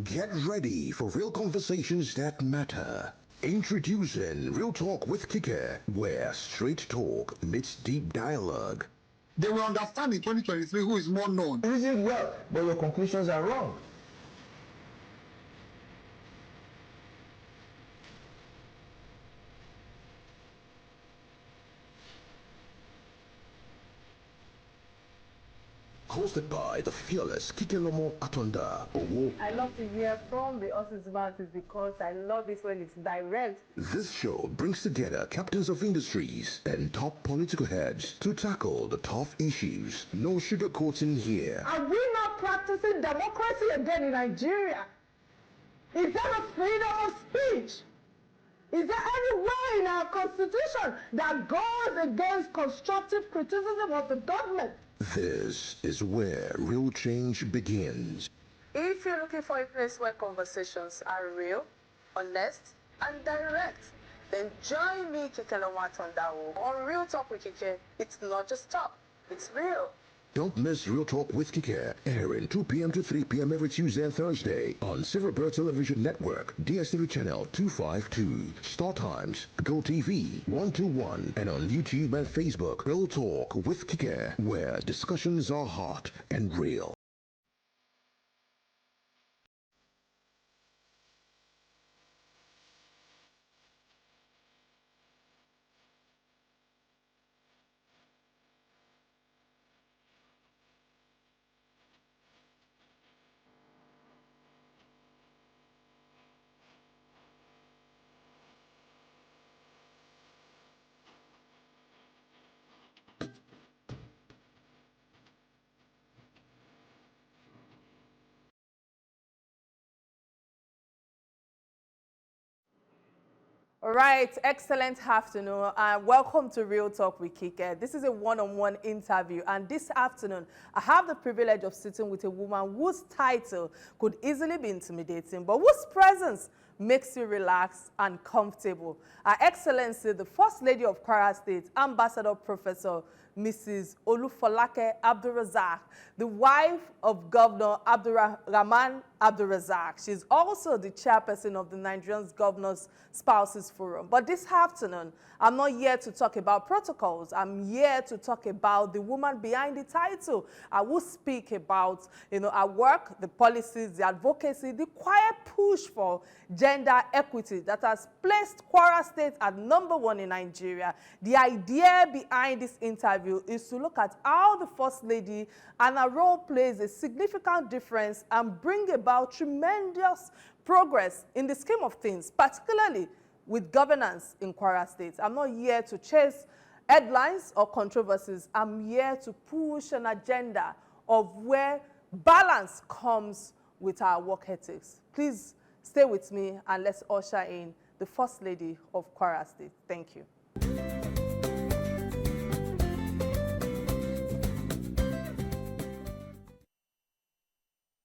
Get ready for real conversations that matter. Introducing Real Talk with Kike, where straight talk meets deep dialogue. They will understand in 2023 who is more known. Reason well, but your conclusions are wrong. Hosted by the fearless Atanda-Owo. I love to hear from the horse's mouth because I love it when it's direct. This show brings together captains of industries and top political heads to tackle the tough issues. No sugarcoating here. Are we not practicing democracy again in Nigeria? Is that a freedom of speech? Is there any way in our constitution that goes against constructive criticism of the government? This is where real change begins. If you're looking for a place where conversations are real, honest, and direct, then join me, Atanda-Owo, on Real Talk with Kike. It's not just talk, it's real. Don't miss Real Talk with Kike, airing 2 p.m. to 3 p.m. every Tuesday and Thursday on Silverbird Television Network, DSTV Channel 252, Star Times, Go TV 121, and on YouTube and Facebook. Real Talk with Kike, where discussions are hot and real. All right, excellent afternoon and welcome to Real Talk with Kike. This is a one-on-one interview, and this afternoon I have the privilege of sitting with a woman whose title could easily be intimidating, but whose presence makes you relax and comfortable. Her Excellency, the First Lady of Kwara State, Ambassador Professor Mrs. Olufolake Abdulrazaq, the wife of Governor Abdulrazaq. She's also the chairperson of the Nigerian Governors Spouses Forum. But this afternoon, I'm not here to talk about protocols. I'm here to talk about the woman behind the title. I will speak about, our work, the policies, the advocacy, the quiet push for gender equity that has placed Kwara State at #1 in Nigeria. The idea behind this interview is to look at how the First Lady and her role plays a significant difference and bring about tremendous progress in the scheme of things, particularly with governance in Kwara State. I'm not here to chase headlines or controversies. I'm here to push an agenda of where balance comes with our work ethics. Please stay with me and let's usher in the First Lady of Kwara State. Thank you.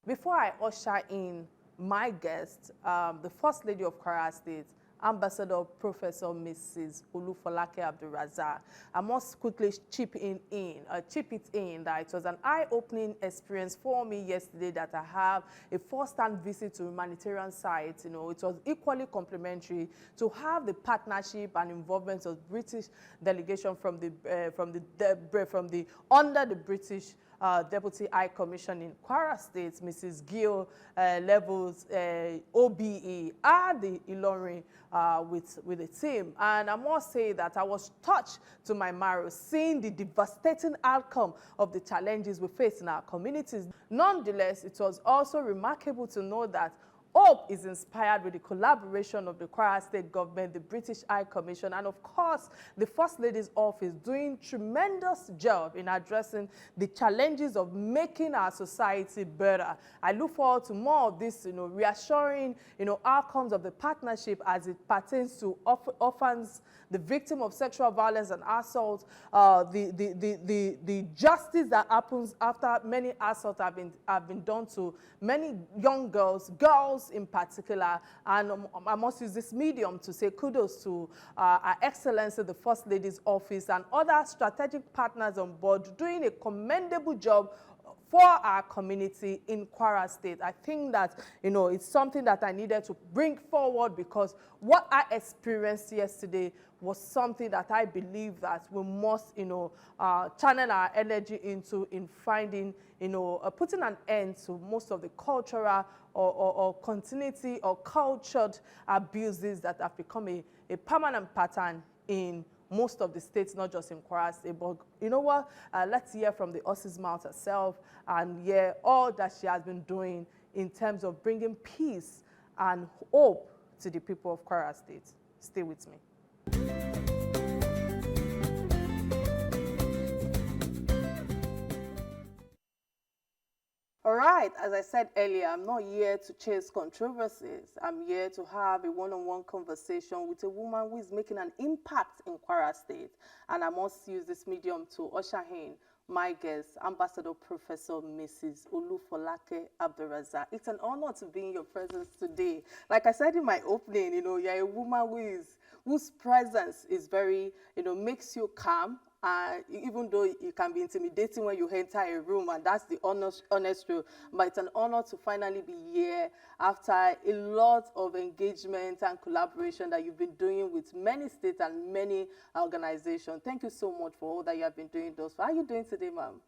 Before I usher in my guest, the First Lady of Kwara State, Ambassador Professor Mrs. Olufolake Abdulrazaq, I must quickly chip it in that it was an eye-opening experience for me yesterday that I have a first-hand visit to humanitarian sites. It was equally complimentary to have the partnership and involvement of British delegation from the under the British Deputy High Commission in Kwara State, Mrs. Gill Levels, OBE, and the Ilorin with the team. And I must say that I was touched to my marrow seeing the devastating outcome of the challenges we face in our communities. Nonetheless, it was also remarkable to know that hope is inspired with the collaboration of the Kwara State government, the British High Commission, and of course, the First Lady's office doing tremendous job in addressing the challenges of making our society better. I look forward to more of this, reassuring, outcomes of the partnership as it pertains to orphans, the victim of sexual violence and assault, the justice that happens after many assaults have been done to many young girls in particular. And I must use this medium to say kudos to Her Excellency, the First Lady's office, and other strategic partners on board doing a commendable job for our community in Kwara State. I think that, it's something that I needed to bring forward because what I experienced yesterday was something that I believe that we must, channel our energy into in finding, putting an end to most of the cultural or continuity or cultured abuses that have become a permanent pattern in most of the states, not just in Kwara State. But you know what? Let's hear from the horse's mouth herself and hear all that she has been doing in terms of bringing peace and hope to the people of Kwara State. Stay with me. All right, as I said earlier, I'm not here to chase controversies. I'm here to have a one-on-one conversation with a woman who is making an impact in Kwara State. And I must use this medium to usher in my guest, Ambassador Professor Mrs. Olufolake Abdulrazaq. It's an honor to be in your presence today. Like I said in my opening, you're a woman whose presence is very, makes you calm. Even though it can be intimidating when you enter a room, and that's the honest truth, but it's an honor to finally be here after a lot of engagement and collaboration that you've been doing with many states and many organizations. Thank you so much for all that you have been doing those. How are you doing today, ma'am?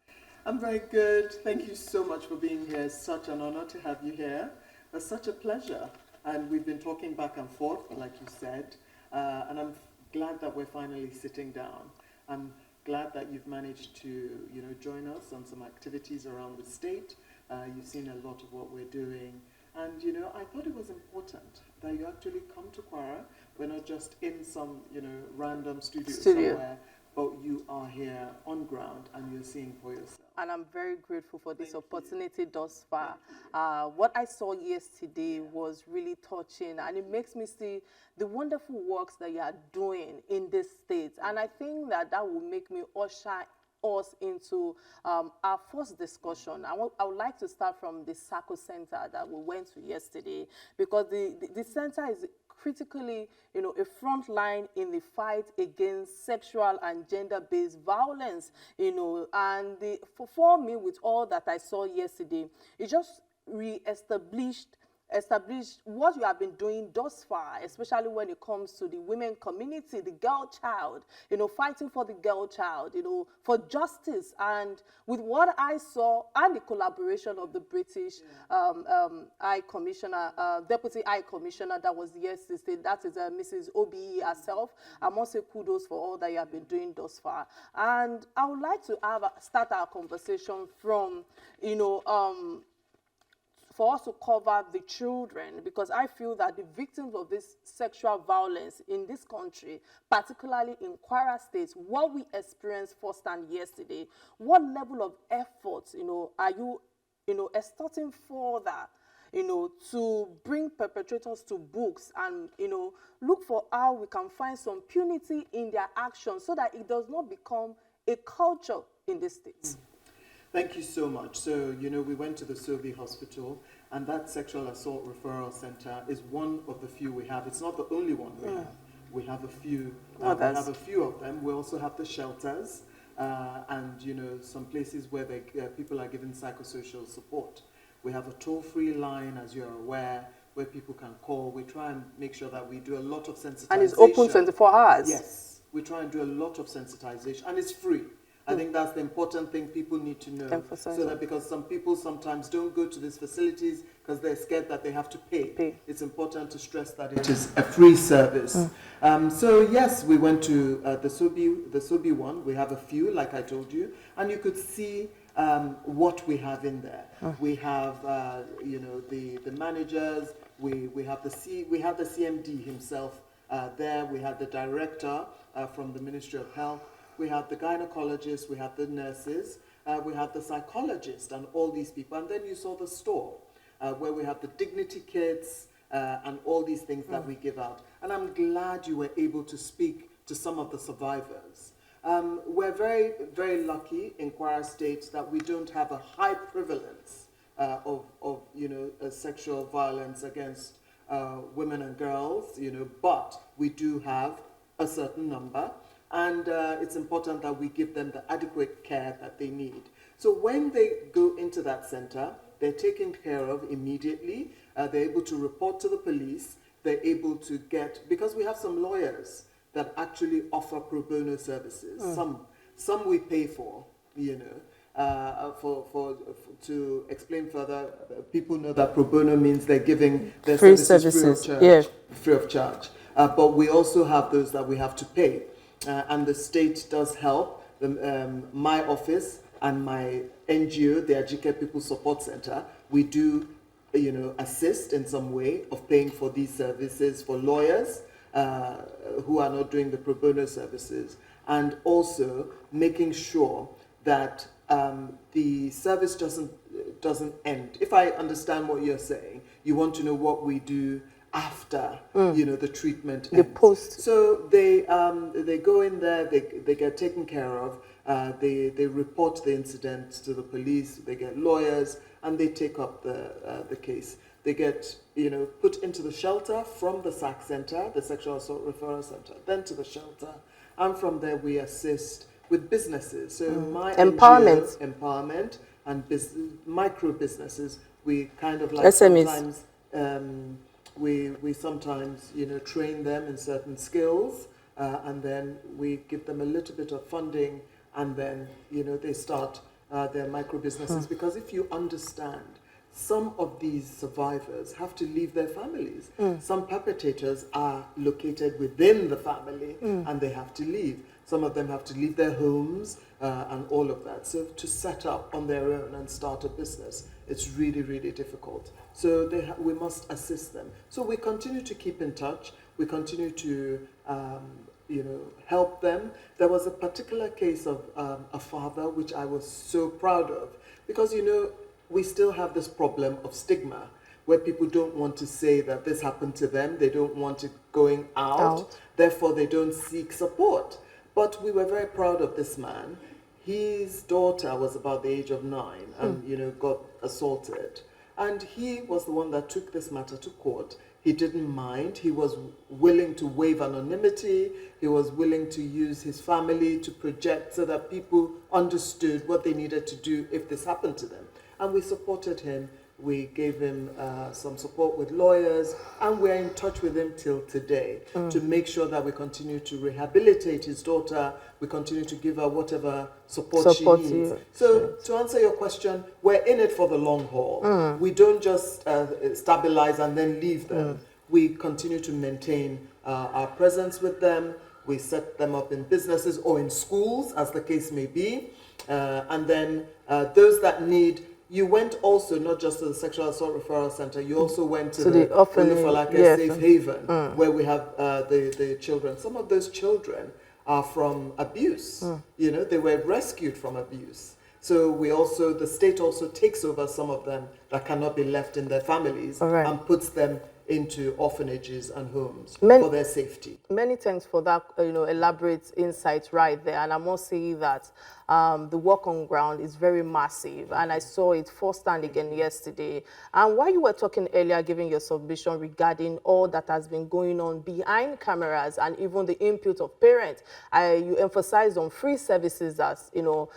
I'm very good. Thank you so much for being here. It's such an honor to have you here. It's such a pleasure. And we've been talking back and forth, like you said, and I'm glad that we're finally sitting down. I'm glad that you've managed to, join us on some activities around the state. You've seen a lot of what we're doing. And, I thought it was important that you actually come to Kwara. We're not just in some, random studio somewhere, but you are here on ground and you're seeing for yourself. And I'm very grateful for this opportunity thus far. What I saw yesterday was really touching, and it makes me see the wonderful works that you are doing in this state. And I think that will make me usher us into our first discussion. I would like to start from the SACCO Center that we went to yesterday, because the center is critically, a front line in the fight against sexual and gender-based violence, and for me, with all that I saw yesterday, it just re-established what you have been doing thus far, especially when it comes to the women community, the girl child, fighting for the girl child, for justice. And with what I saw and the collaboration of the British High Commissioner, Deputy High Commissioner that was yesterday, that is Mrs. OBE herself, I must say kudos for all that you have been doing thus far. And I would like to start our conversation from, for us to cover the children, because I feel that the victims of this sexual violence in this country, particularly in Kwara State, what we experienced firsthand yesterday, what level of effort, are you, extorting further, to bring perpetrators to books and, look for how we can find some punity in their actions so that it does not become a culture in the states. Thank you so much. So, we went to the Sobi Hospital, and that Sexual Assault Referral Center is one of the few we have. It's not the only one we have. We have a few. We have a few of them. We also have the shelters, and, some places where people are given psychosocial support. We have a toll-free line, as you're aware, where people can call. We try and make sure that we do a lot of sensitization. And it's open 24 hours. Yes. We try and do a lot of sensitization, and it's free. I think that's the important thing people need to know. So that, because some people sometimes don't go to these facilities because they're scared that they have to pay. It's important to stress that it is a free service. So yes, we went to the Sobi one. We have a few, like I told you, and you could see what we have in there. We have the managers. We have the CMD himself there. We have the director from the Ministry of Health. We have the gynecologists, we have the nurses, we have the psychologists, and all these people. And then you saw the store, where we have the dignity kits and all these things that we give out. And I'm glad you were able to speak to some of the survivors. We're very, very lucky in Kwara State that we don't have a high prevalence of sexual violence against women and girls, but we do have a certain number. And it's important that we give them the adequate care that they need. So when they go into that center, they're taken care of immediately. They're able to report to the police. They're able to get, because we have some lawyers that actually offer pro bono services. Some we pay for, you know, to explain further. People know that pro bono means they're giving their services free of charge. But we also have those that we have to pay, and the state does help. My office and my NGO, the Ajike People Support Center, we do, you know, assist in some way of paying for these services for lawyers who are not doing the pro bono services, and also making sure that the service doesn't end. If I understand what you're saying, you want to know what we do after, you know, the treatment ends. The post. So they go in there, they get taken care of, they report the incident to the police, they get lawyers, and they take up the case. They get, you know, put into the shelter from the SAC Center, the Sexual Assault Referral Center, then to the shelter, and from there we assist with businesses. So my empowerment, NGO, empowerment, and micro businesses, we kind of like SMEs. sometimes we sometimes, you know, train them in certain skills, and then we give them a little bit of funding, and then, you know, they start their micro businesses. Because if you understand, some of these survivors have to leave their families. Some perpetrators are located within the family, and they have to leave. Some of them have to leave their homes and all of that. So to set up on their own and start a business, it's really, really difficult. So we must assist them. So we continue to keep in touch. We continue to, you know, help them. There was a particular case of a father which I was so proud of, because, you know, we still have this problem of stigma where people don't want to say that this happened to them. They don't want it going out. Therefore, they don't seek support. But we were very proud of this man. His daughter was about the age of 9 and, you know, got assaulted. And he was the one that took this matter to court. He didn't mind. He was willing to waive anonymity. He was willing to use his family to project so that people understood what they needed to do if this happened to them. And we supported him. We gave him some support with lawyers, and we're in touch with him till today to make sure that we continue to rehabilitate his daughter. We continue to give her whatever support she needs. So to answer your question, we're in it for the long haul. We don't just stabilize and then leave them. We continue to maintain our presence with them. We set them up in businesses or in schools, as the case may be. And then those that need. You went also not just to the Sexual Assault Referral Center, you also went to the Olufolake Safe Haven, where we have the children. Some of those children are from abuse. You know, they were rescued from abuse. So we also, the state also takes over some of them that cannot be left in their families and puts them into orphanages and homes for their safety. Many thanks for that, you know, elaborate insight right there. And I must say that the work on ground is very massive, and I saw it firsthand again yesterday. And while you were talking earlier, giving your submission regarding all that has been going on behind cameras and even the input of parents, you emphasized on free services as, you know,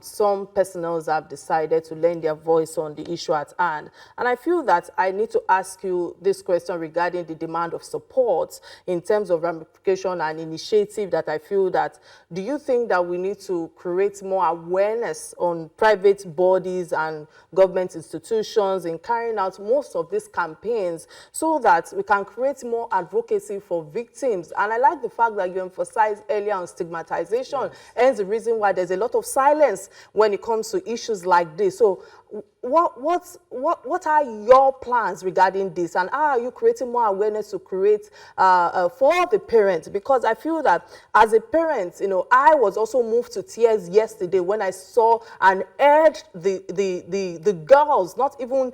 some personnel have decided to lend their voice on the issue at hand. And I feel that I need to ask you this question regarding the demand of support in terms of ramification and initiative that I feel that, do you think that we need to create more awareness on private bodies and government institutions in carrying out most of these campaigns so that we can create more advocacy for victims? And I like the fact that you emphasized earlier on stigmatization, and the reason why there's a lot of silence when it comes to issues like this. So what are your plans regarding this, and how are you creating more awareness to create for the parents? Because I feel that as a parent, you know, I was also moved to tears yesterday when I saw and heard the girls, not even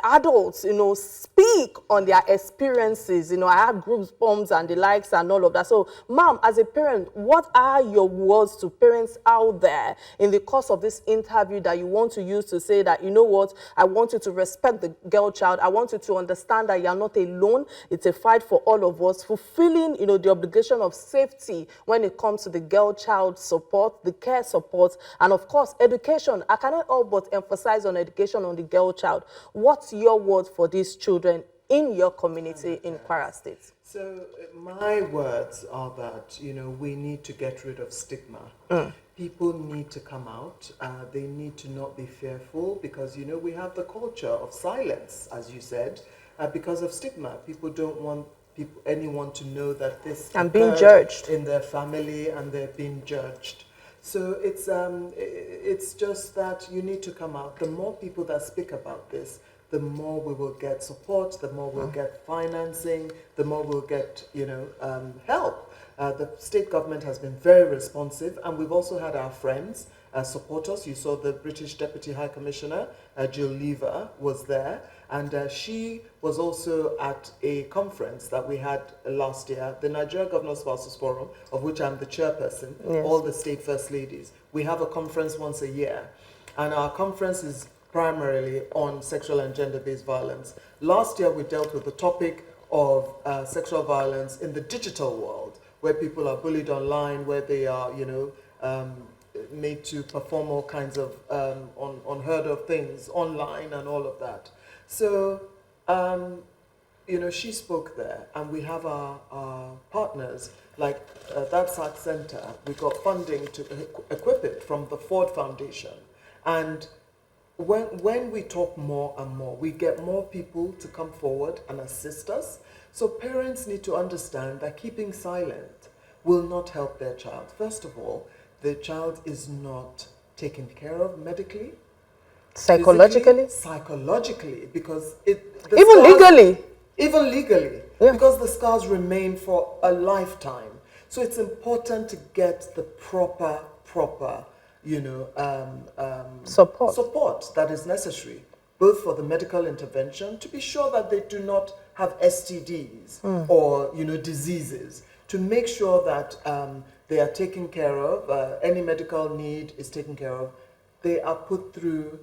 adults, speak on their experiences. I had goosebumps and the likes and all of that. So, ma'am, as a parent, what are your words to parents out there in the course of this interview that you want to use to say that, you know what, I want you to respect the girl child. I want you to understand that you're not alone. It's a fight for all of us, fulfilling, the obligation of safety when it comes to the girl child support, the care support, and of course, education. I cannot help but emphasize on education on the girl child. What's your word for these children in your community in Kwara State? So my words are that, we need to get rid of stigma. People need to come out. They need to not be fearful because, we have the culture of silence, as you said, because of stigma. People don't want anyone to know that this and being judged in their family and they're being judged. So it's just that you need to come out. The more people that speak about this, the more we will get support, the more we'll get financing, the more we'll get, help. The state government has been very responsive, and we've also had our friends support us. You saw the British Deputy High Commissioner, Jill Lever, was there, and she was also at a conference that we had last year, the Nigeria Governors Spouses Forum, of which I'm the chairperson, all the state first ladies. We have a conference once a year, and our conference is primarily on sexual and gender-based violence. Last year, we dealt with the topic of sexual violence in the digital world, where people are bullied online, where they are, made to perform all kinds of unheard of things online and all of that. So, she spoke there, and we have our partners, like that SAC Center. We got funding to equip it from the Ford Foundation. And when we talk more and more, we get more people to come forward and assist us. So parents need to understand that keeping silent will not help their child. First of all, the child is not taken care of medically, psychologically, because even legally, because the scars remain for a lifetime. So it's important to get the proper support that is necessary, both for the medical intervention, to be sure that they do not have STDs or, diseases, to make sure that they are taken care of, any medical need is taken care of. They are put through,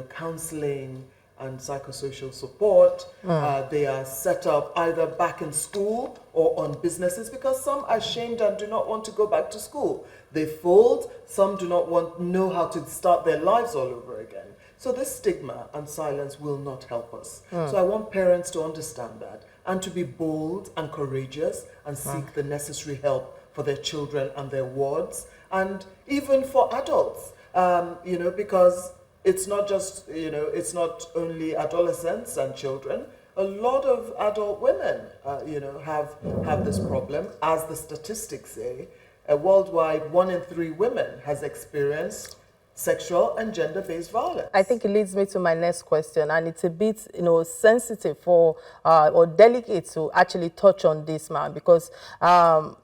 counseling and psychosocial support. They are set up either back in school or on businesses, because some are ashamed and do not want to go back to school. They fold, some do not know how to start their lives all over again. So this stigma and silence will not help us. So I want parents to understand that and to be bold and courageous and seek the necessary help for their children and their wards, and even for adults, because it's not just, it's not only adolescents and children. A lot of adult women, have this problem. As the statistics say, worldwide, 1 in 3 women has experienced sexual and gender-based violence. I think it leads me to my next question, and it's a bit, sensitive or delicate to actually touch on this, man, because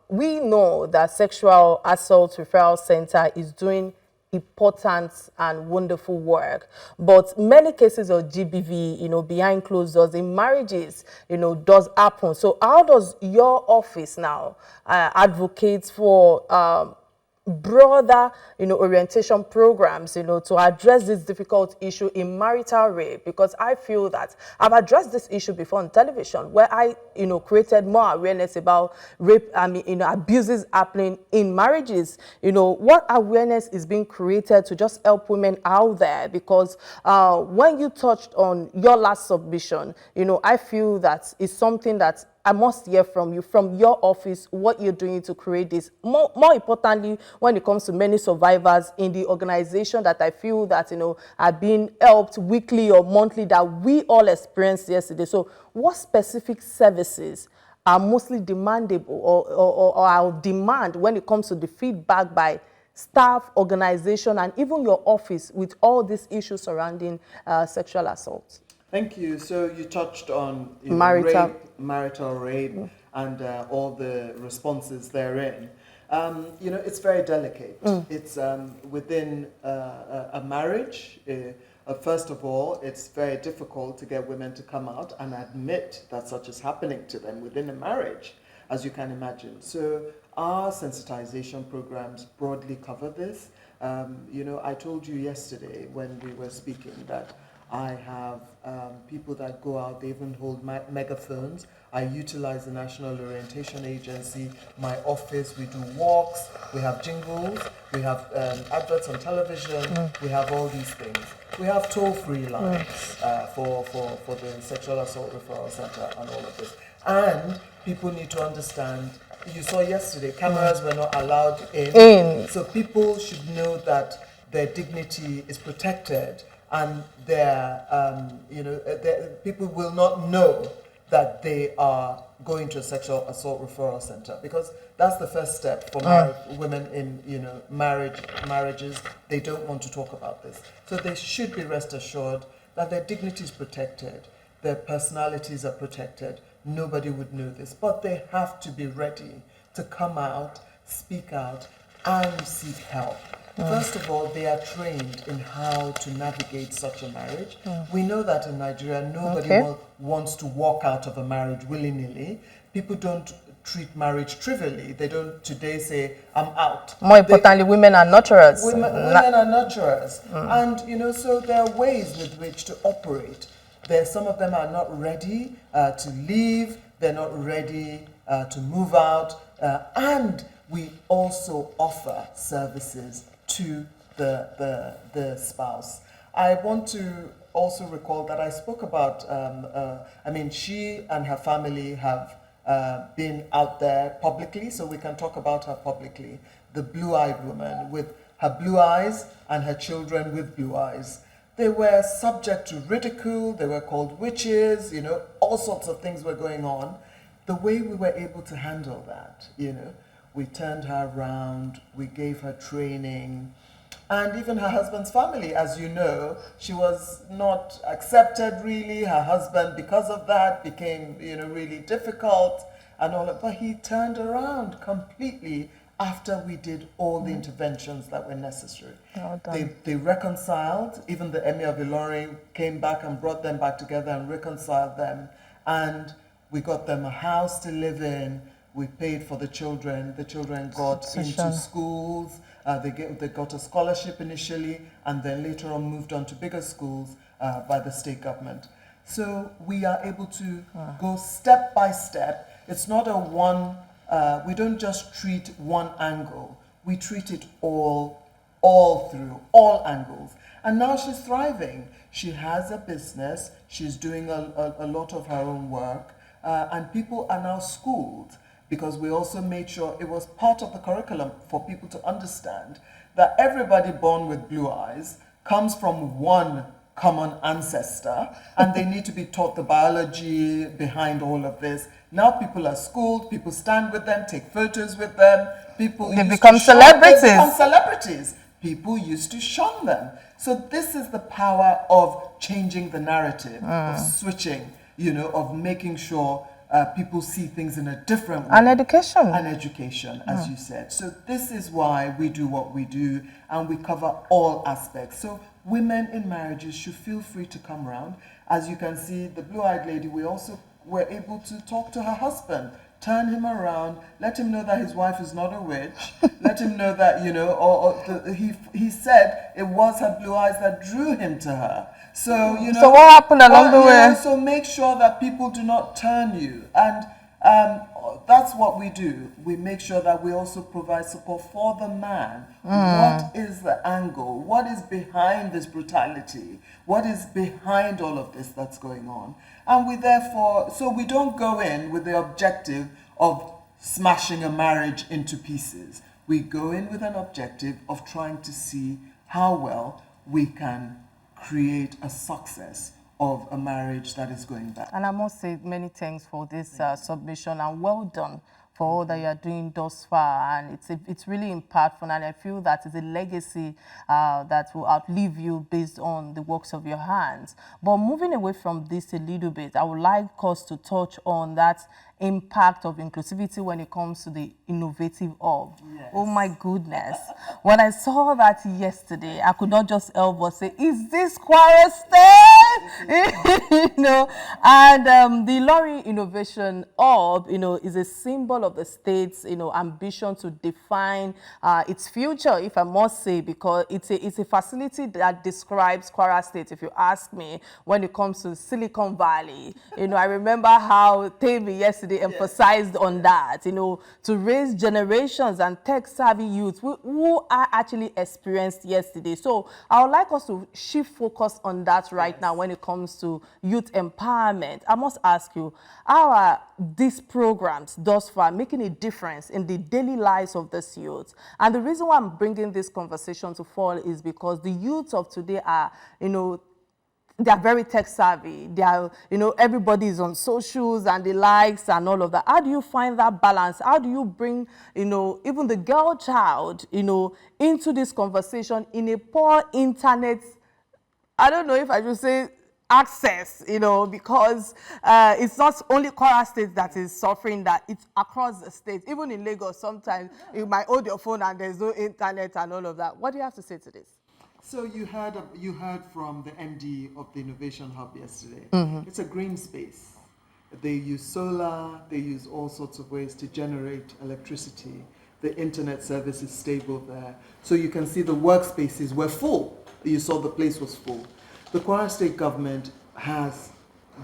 we know that Sexual Assault Referral Center is doing important and wonderful work, but many cases of GBV, behind closed doors in marriages, does happen. So how does your office now advocate for broader, orientation programs, to address this difficult issue in marital rape? Because I feel that I've addressed this issue before on television, where I, created more awareness about rape, abuses happening in marriages. What awareness is being created to just help women out there? Because when you touched on your last submission, I feel that it's something that I must hear from you, from your office, what you're doing to create this. More importantly, when it comes to many survivors in the organization that I feel that, are being helped weekly or monthly, that we all experienced yesterday. So what specific services are mostly demandable or are demand when it comes to the feedback by staff, organization, and even your office with all these issues surrounding sexual assault? Thank you. So you touched on marital rape, and all the responses therein. It's very delicate. It's within a marriage. A First of all, it's very difficult to get women to come out and admit that such is happening to them within a marriage, as you can imagine. So our sensitization programs broadly cover this. You know, I told you yesterday when we were speaking that I have people that go out, they even hold megaphones. I utilize the National Orientation Agency, my office, we do walks, we have jingles, we have adverts on television, we have all these things. We have toll-free lines for the Sexual Assault Referral Center and all of this. And people need to understand, you saw yesterday, cameras were not allowed in. So people should know that their dignity is protected and their, you know, people will not know that they are going to a sexual assault referral center, because that's the first step for women in, you know, marriages. They don't want to talk about this. So they should be rest assured that their dignity is protected, their personalities are protected. Nobody would know this, but they have to be ready to come out, speak out, and seek help. First of all, they are trained in how to navigate such a marriage. We know that in Nigeria, nobody wants to walk out of a marriage willy-nilly. People don't treat marriage trivially. They don't today say, I'm out. More importantly, women are nurturers. Women are nurturers. And, you know, so there are ways with which to operate. Some of them are not ready to leave. They're not ready to move out. And we also offer services to the spouse. I want to also recall that I spoke about, I mean, she and her family have been out there publicly, so we can talk about her publicly. The blue-eyed woman with her blue eyes and her children with blue eyes. They were subject to ridicule, they were called witches, you know, all sorts of things were going on. The way we were able to handle that, you know, we turned her around, we gave her training, and even her husband's family, as you know, she was not accepted really. Her husband, because of that, became, you know, really difficult and all that. But he turned around completely after we did all the interventions that were necessary. They reconciled. Even the Emir of Ilorin came back and brought them back together and reconciled them. And we got them a house to live in. We paid for the children. The children got into schools. They got a scholarship initially, and then later on moved on to bigger schools by the state government. So we are able to go step by step. It's not a one, we don't just treat one angle. We treat it all through, all angles. And now she's thriving. She has a business. She's doing a lot of her own work. And people are now schooled, because we also made sure it was part of the curriculum for people to understand that everybody born with blue eyes comes from one common ancestor, and they need to be taught the biology behind all of this. Now people are schooled, people stand with them, take photos with them, they become celebrities. They become celebrities. People used to shun them. So this is the power of changing the narrative, of switching, you know, of making sure people see things in a different way. And education. And education, as you said. So this is why we do what we do, and we cover all aspects. So women in marriages should feel free to come around. As you can see, the blue-eyed lady, we also were able to talk to her husband, turn him around, let him know that his wife is not a witch, let him know that, you know, he said it was her blue eyes that drew him to her. So, you know. So what happened along the way? Know, so make sure that people do not turn you. And that's what we do. We make sure that we also provide support for the man. What is the angle? What is behind this brutality? What is behind all of this that's going on? And we therefore, so we don't go in with the objective of smashing a marriage into pieces. We go in with an objective of trying to see how well we can create a success of a marriage that is going back. And I must say many thanks for this submission, and well done for all that you are doing thus far, and it's really impactful, and I feel that it's a legacy that will outlive you based on the works of your hands. But moving away from this a little bit, I would like us to touch on that impact of inclusivity when it comes to the innovative hub. Yes. Oh my goodness. When I saw that yesterday, I could not just help but say, is this Kwara State? You know, and the Ilorin Innovation Hub, you know, is a symbol of the state's, you know, ambition to define its future, if I must say, because it's a facility that describes Kwara State, if you ask me, when it comes to Silicon Valley. You know, I remember how Tami yesterday emphasized on that, you know, to raise generations and tech-savvy youths who are actually experienced yesterday. So I would like us to shift focus on that right now when it comes to youth empowerment. I must ask you, how are these programs thus far making a difference in the daily lives of these youths? And the reason why I'm bringing this conversation to fall is because the youths of today are, you know, they are very tech savvy. They are, you know, everybody is on socials and the likes and all of that. How do you find that balance? How do you bring, you know, even the girl child, you know, into this conversation in a poor internet, I don't know if I should say access, you know, because it's not only Kwara State that is suffering that, it's across the state. Even in Lagos, sometimes you might hold your phone and there's no internet and all of that. What do you have to say to this? So you heard from the MD of the Innovation Hub yesterday. It's a green space. They use solar, they use all sorts of ways to generate electricity. The internet service is stable there. So you can see the workspaces were full. You saw the place was full. The Kwara State government has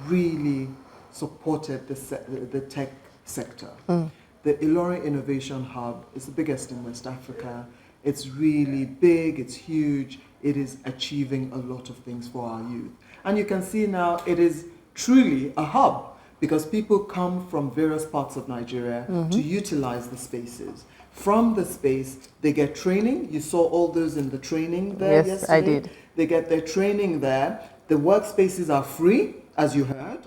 really supported the tech sector. The Ilorin Innovation Hub is the biggest in West Africa. It's really big, it's huge, it is achieving a lot of things for our youth. And you can see now it is truly a hub because people come from various parts of Nigeria to utilize the spaces. From the space, they get training. You saw all those in the training there yesterday. Yes, I did. They get their training there. The workspaces are free, as you heard.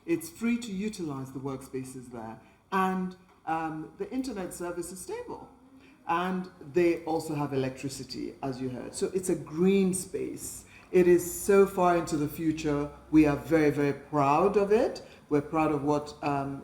It's free to utilize the workspaces there. And the internet service is stable. And they also have electricity, as you heard. So it's a green space. It is so far into the future. We are very, very proud of it. We're proud of what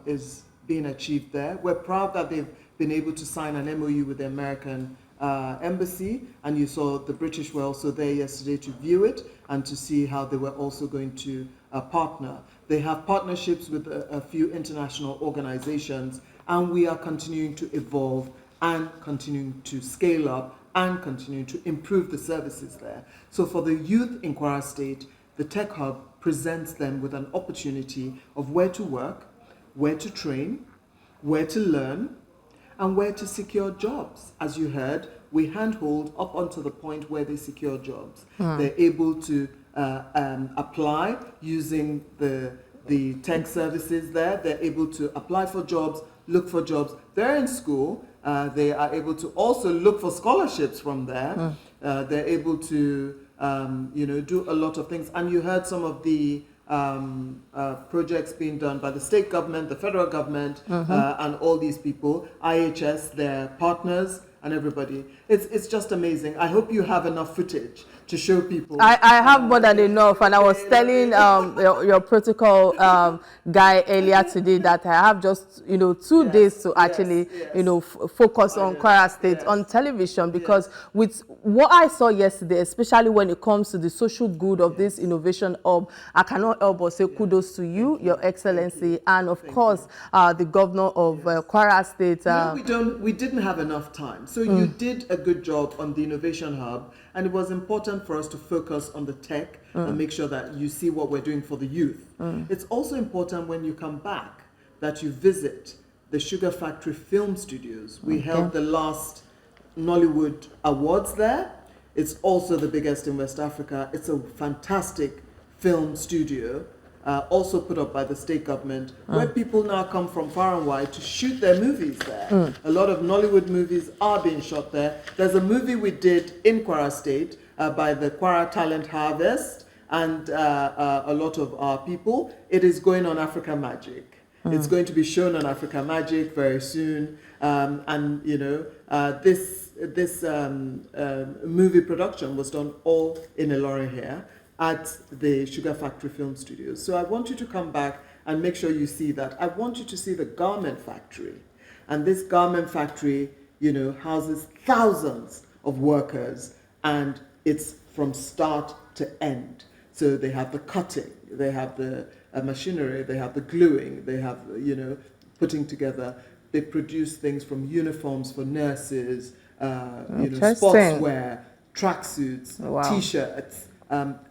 is being achieved there. We're proud that they've been able to sign an MOU with the American embassy. And you saw the British were also there yesterday to view it and to see how they were also going to partner. They have partnerships with a few international organizations, and we are continuing to evolve and continuing to scale up and continuing to improve the services there. So for the youth in Kwara State, the Tech Hub presents them with an opportunity of where to work, where to train, where to learn, and where to secure jobs. As you heard, we handhold up onto the point where they secure jobs. They're able to apply using the tech services there. They're able to apply for jobs, look for jobs. They're in school. They are able to also look for scholarships from there. They're able to, you know, do a lot of things. And you heard some of the projects being done by the state government, the federal government, and all these people, IHS, their partners, and everybody. It's just amazing. I hope you have enough footage to show people. I have more than enough, and I was telling your protocol guy earlier today that I have just, you know, 2 days to actually, you know, focus on Kwara State on television, because with what I saw yesterday, especially when it comes to the social good of this innovation hub, I cannot help but say kudos to you, Your Excellency, and of course the governor of Kwara State. We didn't have enough time, so you did a good job on the innovation hub, and it was important for us to focus on the tech and make sure that you see what we're doing for the youth. It's also important when you come back that you visit the Sugar Factory Film Studios. We held the last Nollywood Awards there. It's also the biggest in West Africa. It's a fantastic film studio, also put up by the state government, where people now come from far and wide to shoot their movies there. A lot of Nollywood movies are being shot there. There's a movie we did in Kwara State by the Kwara Talent Harvest and a lot of our people. It is going on Africa Magic. It's going to be shown on Africa Magic very soon. And, you know, this movie production was done all in Ilorin here at the Sugar Factory Film Studios. So I want you to come back and make sure you see that. I want you to see the garment factory. And this garment factory, you know, houses thousands of workers, and it's from start to end. So they have the cutting, they have the machinery, they have the gluing, they have, you know, putting together. They produce things from uniforms for nurses, you know, sportswear, tracksuits, T-shirts.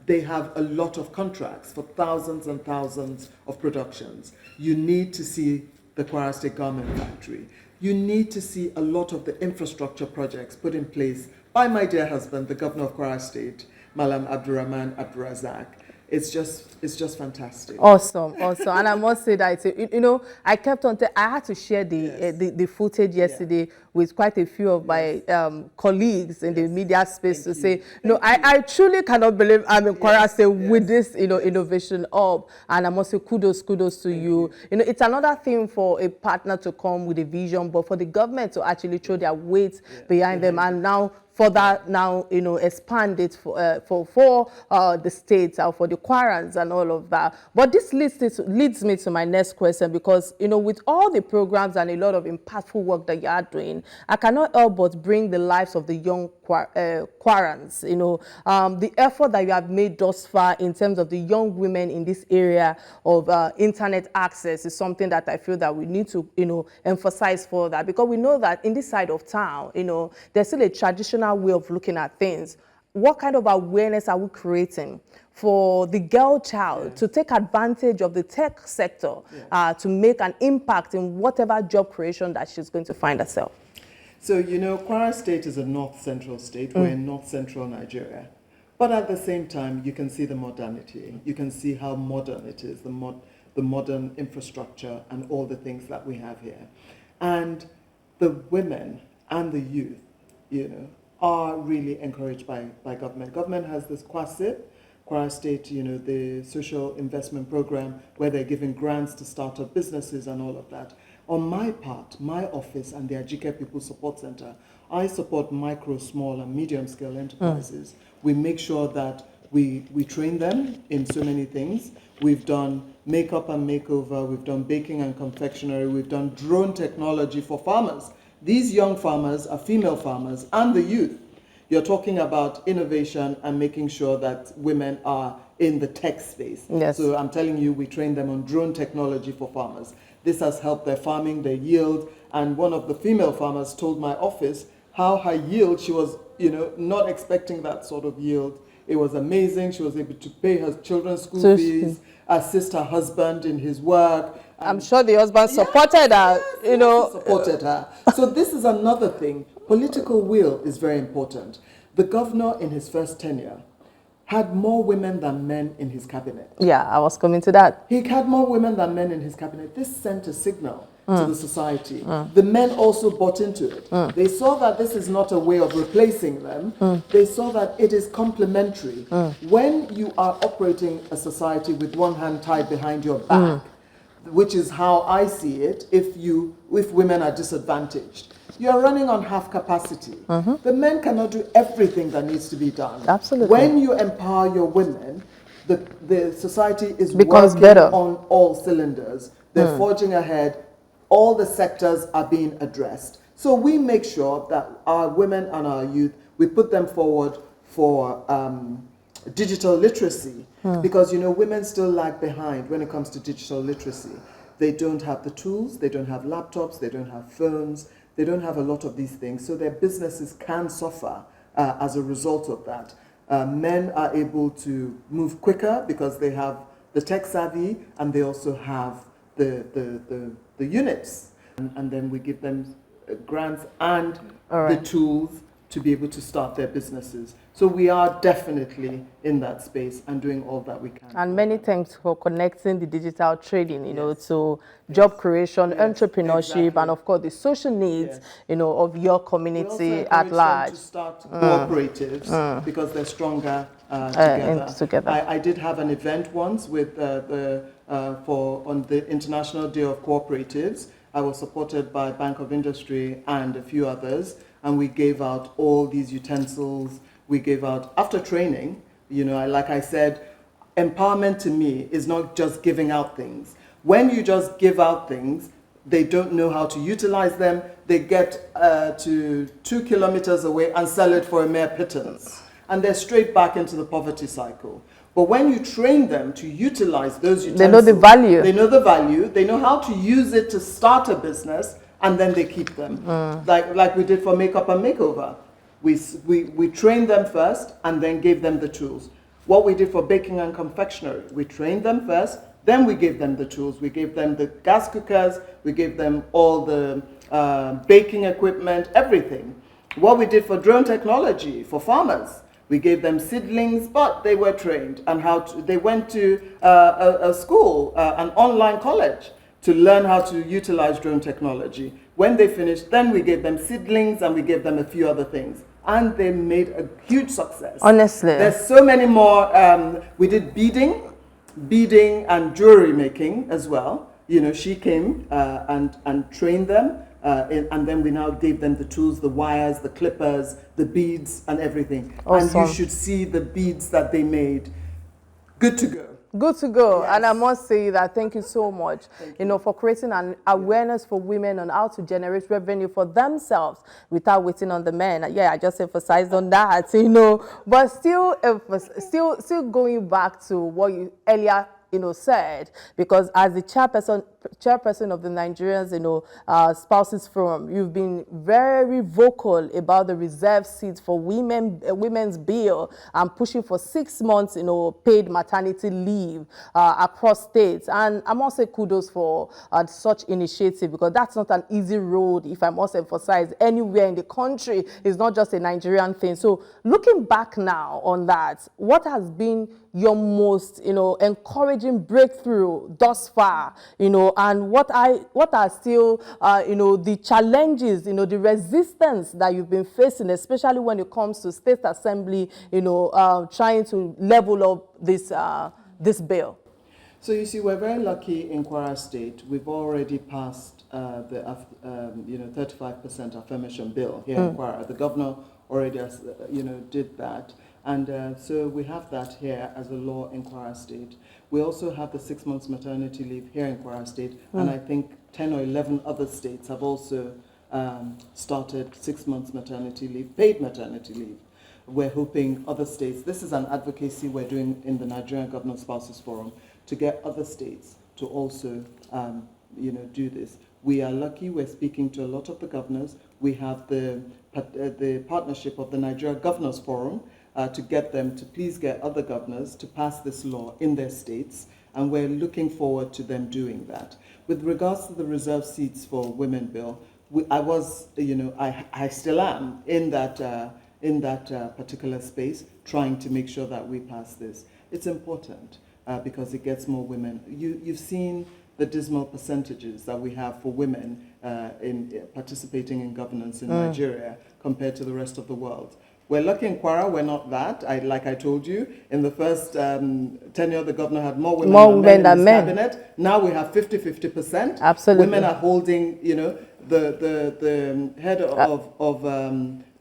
They have a lot of contracts for thousands and thousands of productions. You need to see the Kwara State Garment Factory. You need to see a lot of the infrastructure projects put in place by my dear husband, the governor of Kwara State, Malam Abdulrazaq. It's just fantastic. Awesome. And I must say that, you know, I kept on, I had to share the footage yesterday with quite a few of my colleagues in the media space to say, no, I truly cannot believe I'm in Kwara State with this, you know, innovation hub. And I must say kudos to you. You know, it's another thing for a partner to come with a vision, but for the government to actually throw their weight behind them, and now for that now, you know, expand it for the states, or for the Kwarans and all of that. But this leads me to my next question, because, you know, with all the programs and a lot of impactful work that you are doing, I cannot help but bring the lives of the young Kwarans, you know, the effort that you have made thus far in terms of the young women in this area of internet access is something that I feel that we need to, you know, emphasize further, because we know that in this side of town, you know, there's still a traditional way of looking at things. What kind of awareness are we creating for the girl child to take advantage of the tech sector to make an impact in whatever job creation that she's going to find herself? So, you know, Kwara State is a north-central state. We're in north-central Nigeria. But at the same time, you can see the modernity. You can see how modern it is, the modern infrastructure and all the things that we have here. And the women and the youth, you know, are really encouraged by government. Government has this QASIP, Kwara State, you know, the social investment program, where they're giving grants to start up businesses and all of that. On my part, my office and the Ajike People Support Center, I support micro, small, and medium-scale enterprises. We make sure that we train them in so many things. We've done makeup and makeover, we've done baking and confectionery, we've done drone technology for farmers. These young farmers are female farmers and the youth. You're talking about innovation and making sure that women are in the tech space. Yes. So I'm telling you, we train them on drone technology for farmers. This has helped their farming, their yield. And one of the female farmers told my office how her yield, she was, you know, not expecting that sort of yield. It was amazing. She was able to pay her children's school fees, assist her husband in his work. I'm sure the husband supported her, you know. Supported her. So this is another thing. Political will is very important. The governor in his first tenure had more women than men in his cabinet. Yeah, I was coming to that. He had more women than men in his cabinet. This sent a signal to the society. The men also bought into it. They saw that this is not a way of replacing them. They saw that it is complementary. When you are operating a society with one hand tied behind your back, which is how I see it, if women are disadvantaged, you are running on half capacity. The men cannot do everything that needs to be done. Absolutely. When you empower your women, the society is becomes working better on all cylinders. They're forging ahead. All the sectors are being addressed. So we make sure that our women and our youth, we put them forward for digital literacy, because, you know, women still lag behind when it comes to digital literacy. They don't have the tools, they don't have laptops, they don't have phones, they don't have a lot of these things, so their businesses can suffer as a result of that. Men are able to move quicker because they have the tech savvy, and they also have the units. And then we give them grants and the tools to be able to start their businesses. So we are definitely in that space and doing all that we can. And many thanks for connecting the digital trading, you know, to job creation, entrepreneurship, and of course the social needs, you know, of your community at large. To start cooperatives because they're stronger together. Together. I did have an event once with the on the International Day of Cooperatives. I was supported by Bank of Industry and a few others, and we gave out all these utensils. We gave out, after training, you know, like I said, empowerment to me is not just giving out things. When you just give out things, they don't know how to utilize them. They get to 2 kilometers away and sell it for a mere pittance. And they're straight back into the poverty cycle. But when you train them to utilize those utensils, they know the value. They know the value. They know how to use it to start a business, and then they keep them. Like we did for Makeup and Makeover. We trained them first and then gave them the tools. What we did for baking and confectionery, we trained them first, then we gave them the tools. We gave them the gas cookers, we gave them all the baking equipment, everything. What we did for drone technology, for farmers, we gave them seedlings, but they were trained on how to, they went to a school, an online college, to learn how to utilize drone technology. When they finished, then we gave them seedlings and we gave them a few other things. And they made a huge success. Honestly. There's so many more. We did beading and jewelry making as well. You know, she came and trained them. And then we now gave them the tools, the wires, the clippers, the beads, and everything. Awesome. And you should see the beads that they made. Good to go. Good to go. Yes. And I must say that thank you so much, you know, for creating an awareness for women on how to generate revenue for themselves without waiting on the men. Yeah, I just emphasized on that, you know, but still going back to what you earlier, you know, said, because as the chairperson of the Nigerians, you know, Spouses Forum, you've been very vocal about the reserved seats for women's bill and pushing for 6 months, you know, paid maternity leave across states. And I must say kudos for such initiative, because that's not an easy road, if I must emphasize, anywhere in the country. It's not just a Nigerian thing. So looking back now on that, what has been your most, you know, encouraging breakthrough thus far, you know, and what are still, you know, the challenges, you know, the resistance that you've been facing, especially when it comes to state assembly, you know, trying to level up this bill? So you see, we're very lucky in Kwara State. We've already passed the, you know, 35% affirmation bill here in Kwara. The governor already, you know, did that. And so we have that here as a law in Kwara State. We also have the 6 months maternity leave here in Kwara State, and I think 10 or 11 other states have also started 6 months maternity leave, paid maternity leave. We're hoping other states, this is an advocacy we're doing in the Nigerian Governor Spouses Forum, to get other states to also you know, do this. We are lucky, we're speaking to a lot of the governors. We have the partnership of the Nigeria Governors Forum, to get them to please get other governors to pass this law in their states, and we're looking forward to them doing that. With regards to the reserved seats for women bill, I was, you know, I still am in that particular space, trying to make sure that we pass this. It's important because it gets more women. You've seen the dismal percentages that we have for women in participating in governance in Nigeria compared to the rest of the world. We're lucky in Kwara, we're not that. Like I told you, in the first tenure, the governor had more women than men in his cabinet. Now we have 50-50%. Absolutely. Women are holding, you know, the head of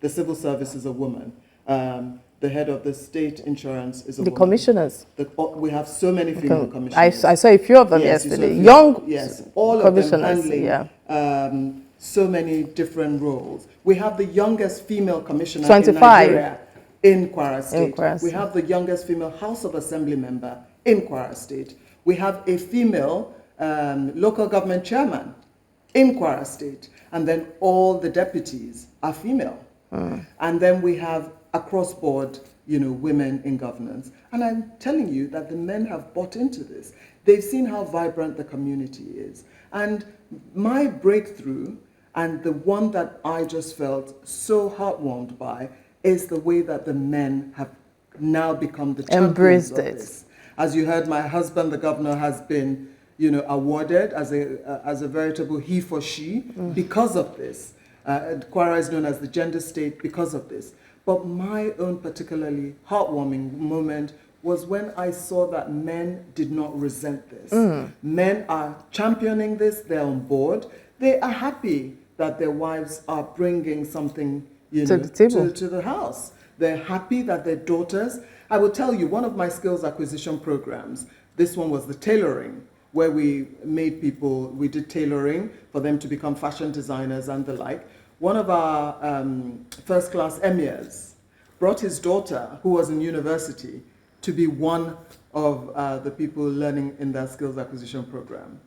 the civil service is a woman. The head of the state insurance is a woman. The commissioners. We have so many female commissioners. I saw a few of them yesterday. Young all commissioners, of them handling so many different roles. We have the youngest female commissioner 25. in Nigeria in Kwara State. Kwara State. We have the youngest female House of Assembly member in Kwara State. We have a female local government chairman in Kwara State. And then all the deputies are female. And then we have across board, you know, women in governance. And I'm telling you that the men have bought into this. They've seen how vibrant the community is. And my breakthrough, and the one that I just felt so heartwarmed by, is the way that the men have now become the champions of this. As you heard, my husband, the governor, has been, you know, awarded as a veritable he for she because of this. Kwara is known as the gender state because of this. But my own particularly heartwarming moment was when I saw that men did not resent this. Men are championing this, they're on board. They are happy that their wives are bringing something, to the table, to the house. They're happy that their daughters, I will tell you, one of my skills acquisition programs, this one was the tailoring, where we made people, we did tailoring for them to become fashion designers and the like. One of our first-class emirs brought his daughter, who was in university, to be one of the people learning in that skills acquisition program.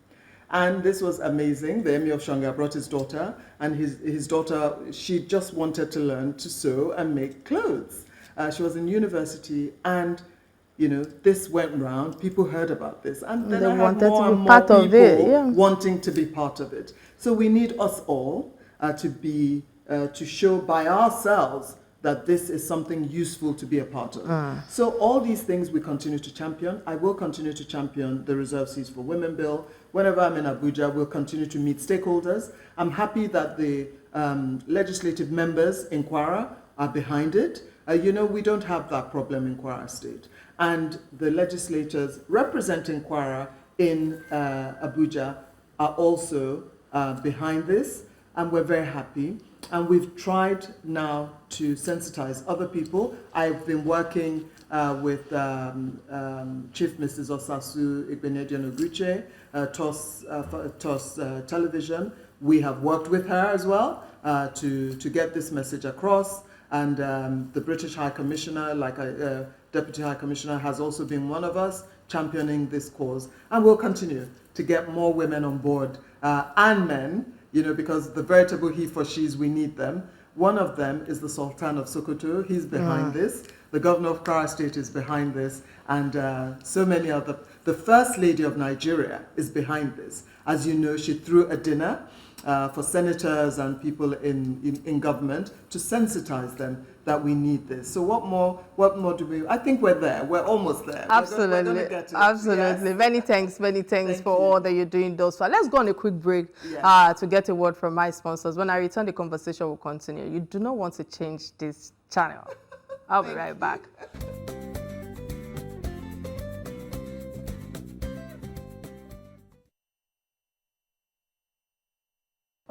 And this was amazing. The Emir of Shanga brought his daughter, and his daughter, she just wanted to learn to sew and make clothes. She was in university, and this went round. People heard about this, and then I had more and more people wanting to be part of it. So we need us all to show by ourselves that this is something useful to be a part of. So all these things we continue to champion. I will continue to champion the Reserved Seats for Women bill. Whenever I'm in Abuja, we'll continue to meet stakeholders. I'm happy that the legislative members in Kwara are behind it. We don't have that problem in Kwara State. And the legislators representing Kwara in Abuja are also behind this, and we're very happy. And we've tried now to sensitize other people. I've been working with Chief Mrs. Osasu Igbenedion Oguche, TOS Television. We have worked with her as well to get this message across. And the British High Commissioner, Deputy High Commissioner, has also been one of us championing this cause. And we'll continue to get more women on board and men, because the veritable he for she's, we need them. One of them is the Sultan of Sokoto. He's behind this. The governor of Kwara State is behind this. And so many other. The First Lady of Nigeria is behind this. As you know, she threw a dinner for senators and people in government to sensitize them that we need this. So what more do we, I think we're there. We're almost there. Absolutely. We're gonna get it. Absolutely. Yes. Many thanks for all that you're doing thus far. Let's go on a quick break to get a word from my sponsors. When I return, the conversation will continue. You do not want to change this channel. I'll be right back.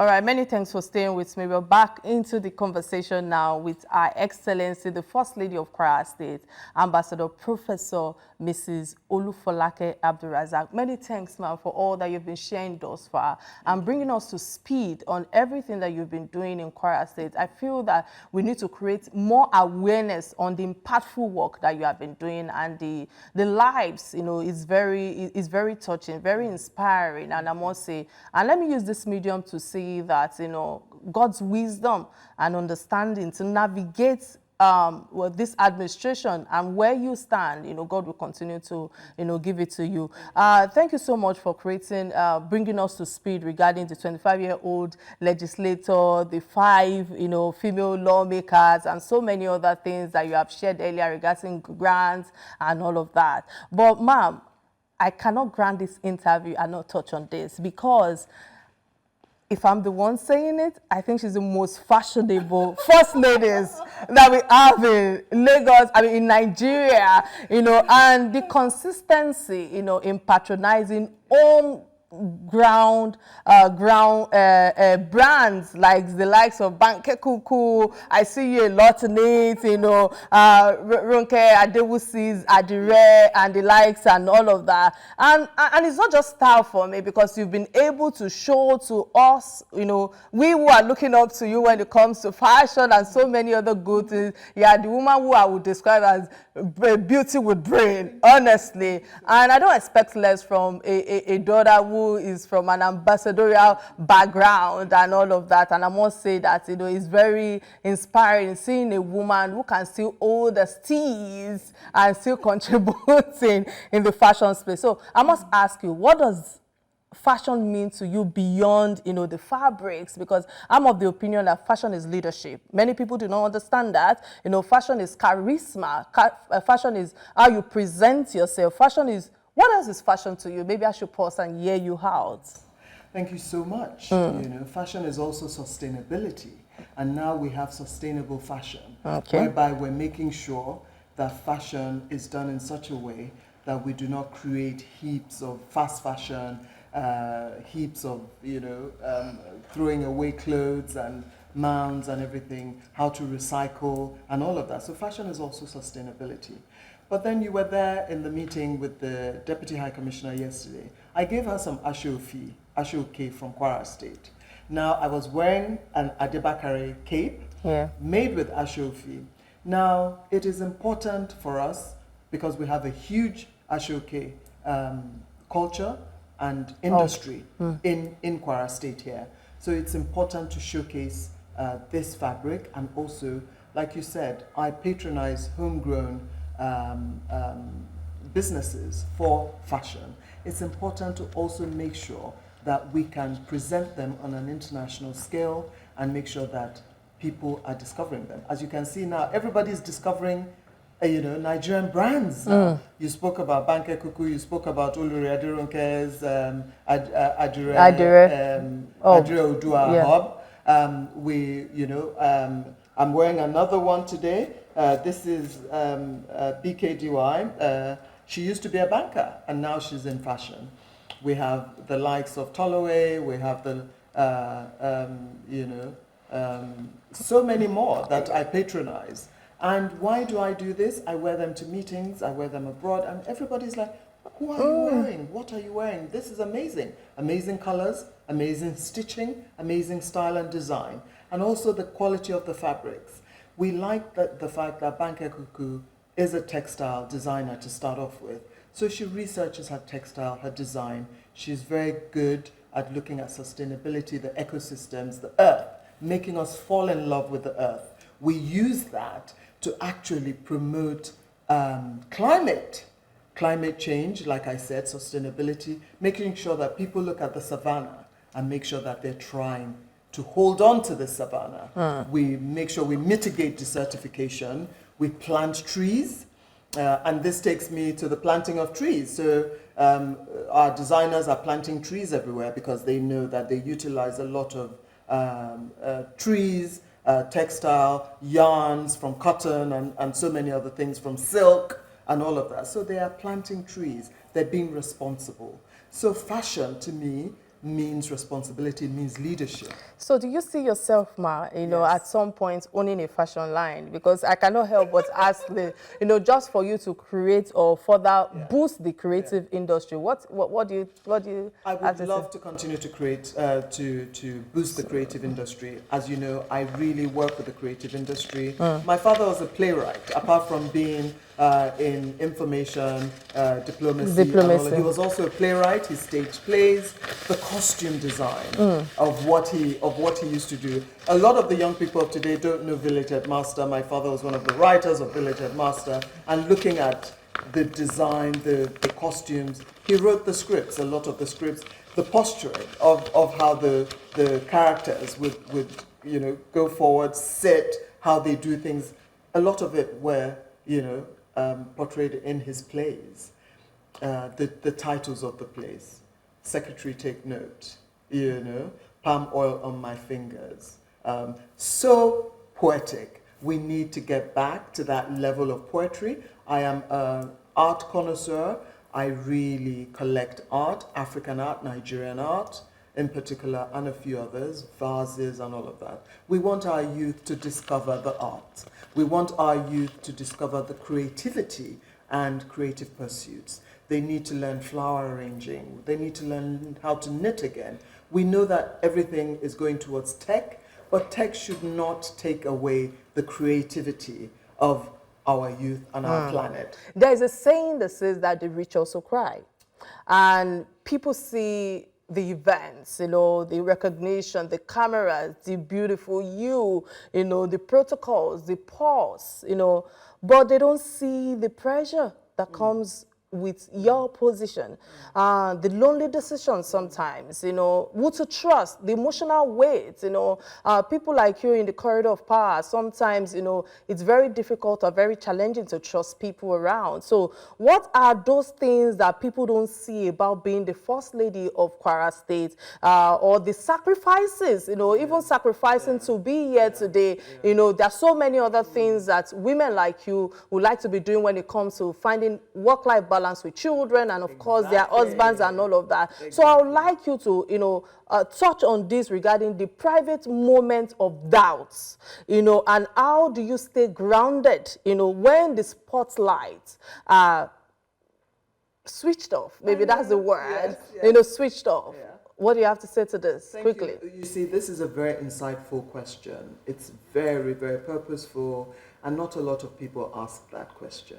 All right, many thanks for staying with me. We're back into the conversation now with Our Excellency, the First Lady of Kwara State, Ambassador Professor Mrs. Olufolake Abdulrazaq. Many thanks, ma'am, for all that you've been sharing thus far and bringing us to speed on everything that you've been doing in Kwara State. I feel that we need to create more awareness on the impactful work that you have been doing, and the lives, is very touching, very inspiring, and I must say, and let me use this medium to say that God's wisdom and understanding to navigate this administration and where you stand, God will continue to give it to you. Thank you so much for bringing us to speed regarding the 25-year-old legislator, the 5 female lawmakers, and so many other things that you have shared earlier regarding grants and all of that. But ma'am, I cannot grant this interview and not touch on this, because if I'm the one saying it, I think she's the most fashionable first ladies that we have in Lagos, in Nigeria, and the consistency, in patronizing ground brands like the likes of Banke Kuku. I see you a lot in it, Ronke Adewusi's Adire and the likes and all of that. And it's not just style for me, because you've been able to show to us, we who are looking up to you when it comes to fashion and so many other good things. Yeah, the woman who I would describe as beauty with brain, honestly. And I don't expect less from a daughter who is from an ambassadorial background and all of that. And I must say that it's very inspiring seeing a woman who can still hold the steeds and still contributing in the fashion space. So I must ask you, what does fashion mean to you beyond the fabrics? Because I'm of the opinion that fashion is leadership. Many people do not understand that. Fashion is charisma. Fashion is how you present yourself. Fashion is, what else is fashion to you? Maybe I should pause and hear you out. Thank you so much. Fashion is also sustainability. And now we have sustainable fashion, whereby we're making sure that fashion is done in such a way that we do not create heaps of fast fashion, heaps of, throwing away clothes and mounds and everything, how to recycle and all of that. So fashion is also sustainability. But then you were there in the meeting with the Deputy High Commissioner yesterday. I gave her some Ashoke from Kwara State. Now, I was wearing an Adebakare cape made with Ashoke. Now, it is important for us because we have a huge Ashoke culture and industry in Kwara State here. So it's important to showcase this fabric, and also, like you said, I patronize homegrown businesses for fashion. It's important to also make sure that we can present them on an international scale and make sure that people are discovering them. As you can see now, everybody's discovering Nigerian brands. You spoke about Banke Kuku, you spoke about Olori Aderonke's Adire Odua Hub. I'm wearing another one today. This is BKDY. She used to be a banker, and now she's in fashion. We have the likes of Tolloway. We have the, so many more that I patronize. And why do I do this? I wear them to meetings. I wear them abroad, and everybody's like, "Who are you wearing? What are you wearing? This is amazing! Amazing colors, amazing stitching, amazing style and design, and also the quality of the fabrics." We like the fact that Banke Kuku is a textile designer to start off with. So she researches her textile, her design. She's very good at looking at sustainability, the ecosystems, the earth, making us fall in love with the earth. We use that to actually promote climate change, like I said, sustainability, making sure that people look at the savannah and make sure that they're trying to hold on to the savannah. We make sure we mitigate desertification. We plant trees, and this takes me to the planting of trees. So our designers are planting trees everywhere because they know that they utilize a lot of trees, textile, yarns from cotton, and so many other things, from silk and all of that. So they are planting trees. They're being responsible. So fashion, to me, means responsibility, means leadership. So do you see yourself, Ma, at some point owning a fashion line? Because I cannot help but ask just for you to create or further boost the creative industry. What do you I would love to continue to create, to boost the creative industry. As you know, I really work with the creative industry. My father was a playwright, apart from being in information, diplomacy. And all. He was also a playwright. He staged plays, the costume design of what he used to do. A lot of the young people of today don't know Village Headmaster. My father was one of the writers of Village Headmaster, and looking at the design, the costumes, he wrote the scripts, a lot of the scripts, the posturing of how the characters would go forward, sit, how they do things. A lot of it were portrayed in his plays. The titles of the plays. Secretary, take note. Palm oil on my fingers. So poetic. We need to get back to that level of poetry. I am an art connoisseur. I really collect art, African art, Nigerian art in particular, and a few others, vases and all of that. We want our youth to discover the art. We want our youth to discover the creativity and creative pursuits. They need to learn flower arranging. They need to learn how to knit again. We know that everything is going towards tech, but tech should not take away the creativity of our youth and our planet. There's a saying that says that the rich also cry. And people see the events, the recognition, the cameras, the beautiful the protocols, the pause, but they don't see the pressure that comes with your position, the lonely decisions sometimes, you know, who to trust, the emotional weight, you know, people like you in the corridor of power, sometimes, you know, it's very difficult or very challenging to trust people around. So what are those things that people don't see about being the First Lady of Kwara State, or the sacrifices, you know, even sacrificing to be here today? You know, there are so many other things that women like you would like to be doing when it comes to finding work-life balance with children and of course their husbands and all of that. So I would like you to, you know, touch on this regarding the private moment of doubts, you know, and how do you stay grounded, you know, when the spotlight switched off, maybe that's the word, you know, switched off. What do you have to say to this quickly? You see, this is a very insightful question. It's very, very purposeful, and not a lot of people ask that question.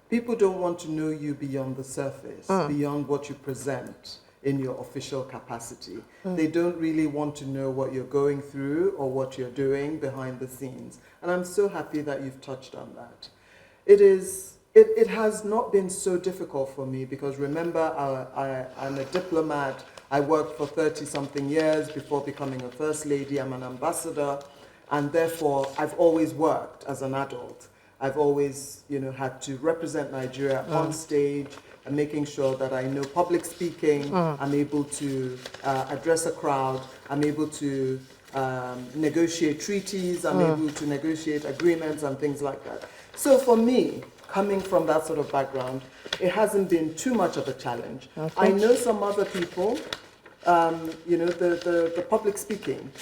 People don't want to know you beyond the surface, beyond what you present in your official capacity. They don't really want to know what you're going through or what you're doing behind the scenes. And I'm so happy that you've touched on that. It has not been so difficult for me because remember, I'm a diplomat. I worked for 30-something years before becoming a First Lady. I'm an ambassador. And therefore, I've always worked as an adult. I've always, you know, had to represent Nigeria on stage and making sure that I know public speaking. I'm able to address a crowd. I'm able to negotiate treaties. I'm able to negotiate agreements and things like that. So for me, coming from that sort of background, it hasn't been too much of a challenge. I know some other people, you know, the public speaking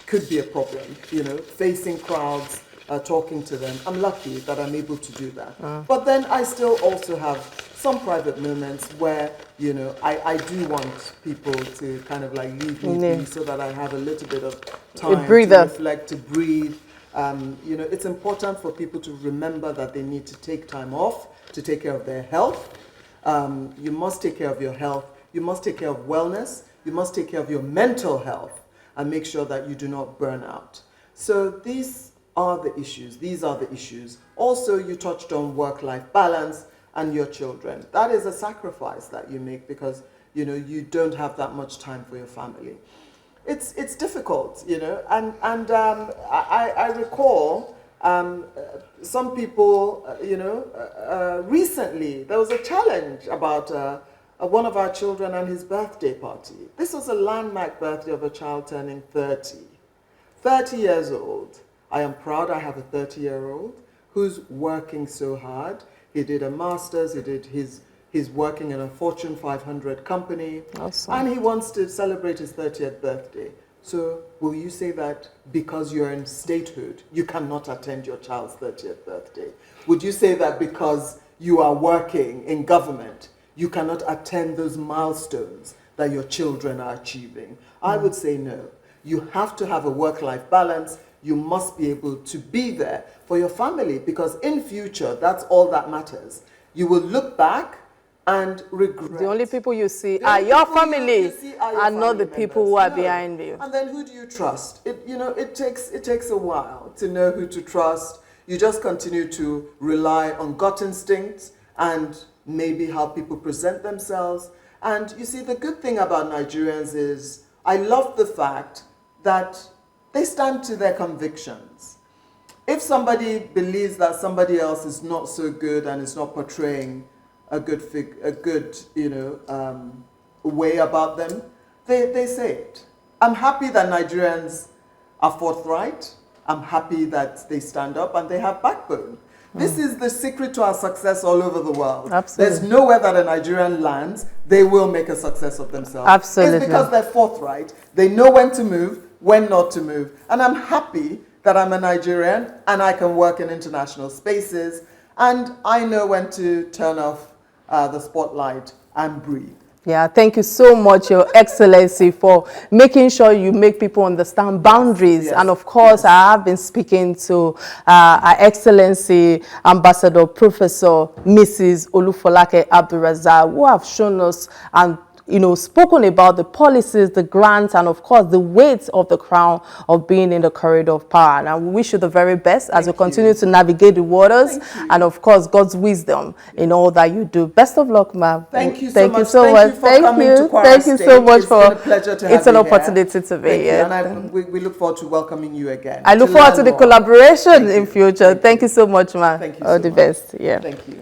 could be a problem, you know, facing crowds, talking to them. I'm lucky that I'm able to do that. But then I still also have some private moments where, you know, I do want people to kind of like leave me be so that I have a little bit of time to reflect, to breathe. You know, it's important for people to remember that they need to take time off to take care of their health. You must take care of your health. You must take care of wellness. You must take care of your mental health and make sure that you do not burn out. So these are the issues. These are the issues. Also, you touched on work-life balance and your children. That is a sacrifice that you make because, you know, you don't have that much time for your family. It's difficult, you know, and I recall some people, you know, recently there was a challenge about one of our children and his birthday party. This was a landmark birthday of a child turning 30 years old. I am proud I have a 30-year-old who's working so hard. He did a master's, he's working in a Fortune 500 company. Awesome. And he wants to celebrate his 30th birthday. So will you say that because you're in statehood, you cannot attend your child's 30th birthday? Would you say that because you are working in government, you cannot attend those milestones that your children are achieving? I would say no. You have to have a work-life balance. You must be able to be there for your family because in future, that's all that matters. You will look back and regret. The only people you see are your family and not the people who are behind you. And then who do you trust? You know, it takes a while to know who to trust. You just continue to rely on gut instincts and maybe how people present themselves. And you see, the good thing about Nigerians is I love the fact that they stand to their convictions. If somebody believes that somebody else is not so good and is not portraying a good you know, way about them, they say it. I'm happy that Nigerians are forthright. I'm happy that they stand up and they have backbone. This is the secret to our success all over the world. Absolutely. There's nowhere that a Nigerian lands, they will make a success of themselves. Absolutely. It's because they're forthright. They know when to move, when not to move. And I'm happy that I'm a Nigerian and I can work in international spaces and I know when to turn off the spotlight and breathe. Yeah, thank you so much, Your Excellency, for making sure you make people understand boundaries. Yes, and of course, yes. I have been speaking to Her Excellency Ambassador Professor Mrs. Olufolake Abdulrazaq, who have shown us and spoken about the policies, the grants, and of course the weight of the crown of being in the corridor of power. And I wish you the very best as you continue to navigate the waters, and of course God's wisdom in all that you do. Best of luck, ma'am. Thank you so much. Thank you for coming to Kwara Thank you so much It's been a pleasure to have it's an you opportunity to be here. And we look forward to welcoming you again. I look forward to the collaboration in future. Thank you so much, ma'am. Thank you All so the much. best. Yeah. Thank you.